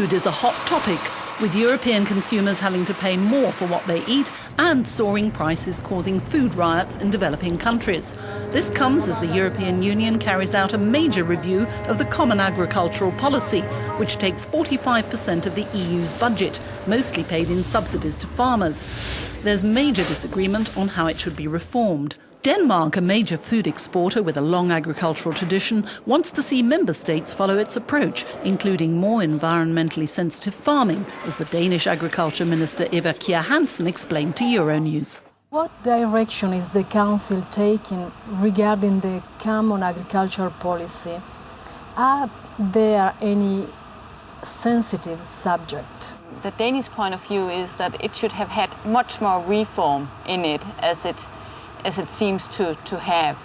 Food is a hot topic, with European consumers having to pay more for what they eat and soaring prices causing food riots in developing countries. This comes as the European Union carries out a major review of the Common Agricultural Policy, which takes 45% of the EU's budget, mostly paid in subsidies to farmers. There's major disagreement on how it should be reformed. Denmark, a major food exporter with a long agricultural tradition, wants to see member states follow its approach, including more environmentally sensitive farming, as the Danish Agriculture Minister Kjer Hansen explained to EuroNews. What direction is the Council taking regarding the Common Agricultural Policy? Are there any sensitive subjects? The Danish point of view is that it should have had much more reform in it as it seems to have.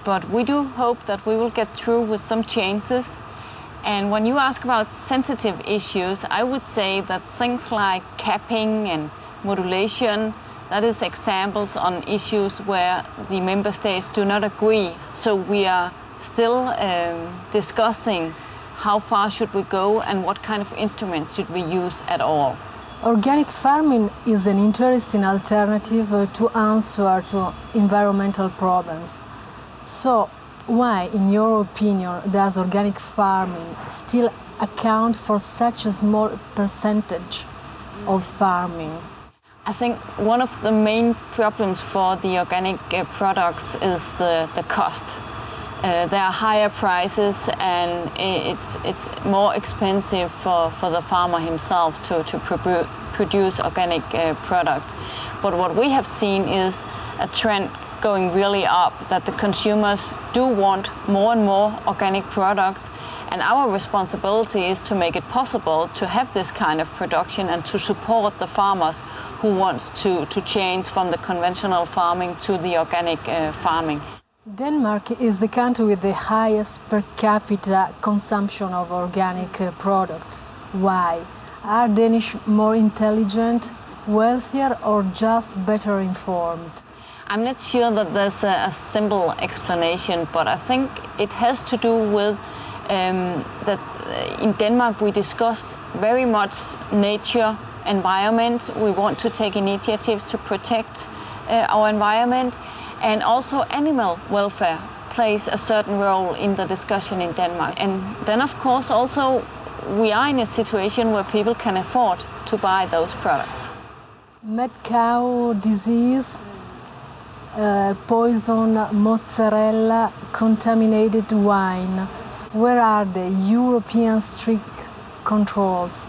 But we do hope that we will get through with some changes. And when you ask about sensitive issues, I would say that things like capping and modulation, that is examples on issues where the member states do not agree. So we are still discussing how far should we go and what kind of instruments should we use at all. Organic farming is an interesting alternative to answer to environmental problems. So, why, in your opinion, does organic farming still account for such a small percentage of farming? I think one of the main problems for the organic products is the cost. There are higher prices and it's more expensive for the farmer himself to produce organic products. But what we have seen is a trend going really up, that the consumers do want more and more organic products, and our responsibility is to make it possible to have this kind of production and to support the farmers who wants to change from the conventional farming to the organic farming. Denmark is the country with the highest per capita consumption of organic products. Why? Are Danish more intelligent, wealthier, or just better informed? I'm not sure that there's a simple explanation, but I think it has to do with that in Denmark we discuss very much nature, environment. We want to take initiatives to protect our environment. And also animal welfare plays a certain role in the discussion in Denmark. And then, of course, also we are in a situation where people can afford to buy those products. Mad cow disease, poison mozzarella, contaminated wine. Where are the European strict controls?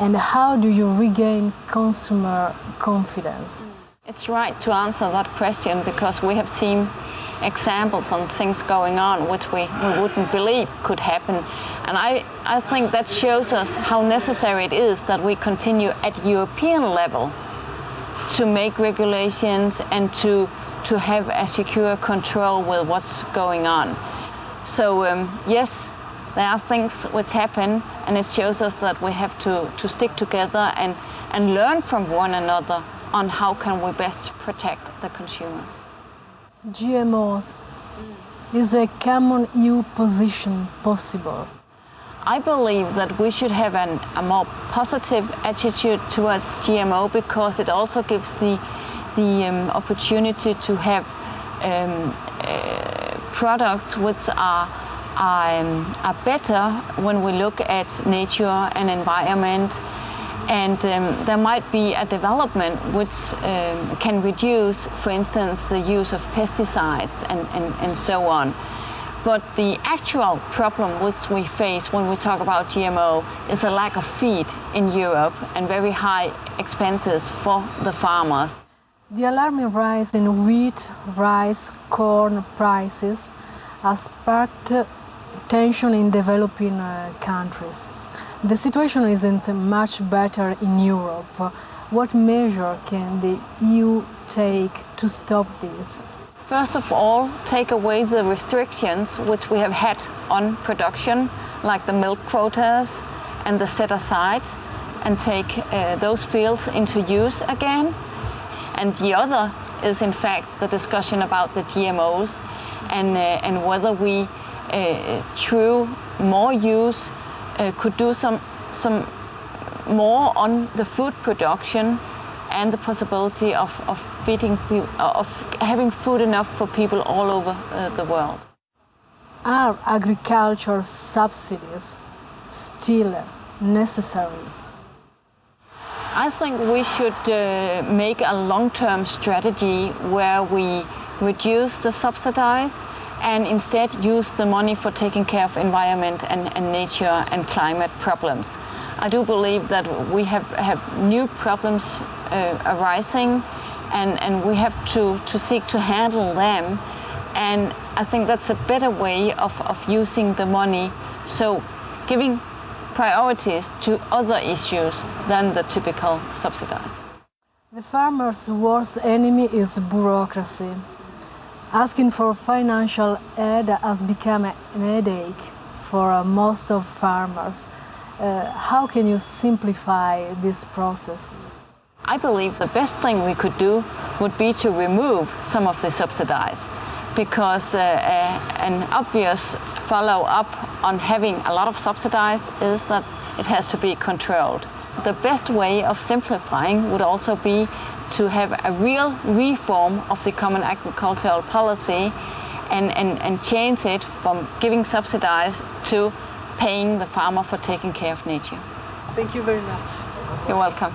And how do you regain consumer confidence? It's right to answer that question because we have seen examples on things going on which we wouldn't believe could happen. And I think that shows us how necessary it is that we continue at European level to make regulations and to have a secure control with what's going on. So yes, there are things which happen, and it shows us that we have to stick together and learn from one another on how can we best protect the consumers. GMOs. Is a common EU position possible? I believe that we should have a more positive attitude towards GMO because it also gives the opportunity to have products which are better when we look at nature and environment. And there might be a development which can reduce, for instance, the use of pesticides and so on. But the actual problem which we face when we talk about GMO is a lack of feed in Europe and very high expenses for the farmers. The alarming rise in wheat, rice, corn prices has sparked tension in developing countries. The situation isn't much better in Europe. What measure can the EU take to stop this? First of all, take away the restrictions which we have had on production, like the milk quotas and the set-aside, and take those fields into use again. And the other is, in fact, the discussion about the GMOs and whether we, through more use, could do some more on the food production and the possibility of feeding people, of having food enough for people all over the world. Are agriculture subsidies still necessary? I think we should make a long-term strategy where we reduce the subsidies and instead use the money for taking care of environment and nature and climate problems. I do believe that we have new problems arising, and we have to seek to handle them. And I think that's a better way of using the money, so giving priorities to other issues than the typical subsidies. The farmer's worst enemy is bureaucracy. Asking for financial aid has become an headache for most of farmers. How can you simplify this process? I believe the best thing we could do would be to remove some of the subsidies, because an obvious follow-up on having a lot of subsidies is that it has to be controlled. The best way of simplifying would also be to have a real reform of the common agricultural policy and change it from giving subsidies to paying the farmer for taking care of nature. Thank you very much. You're welcome.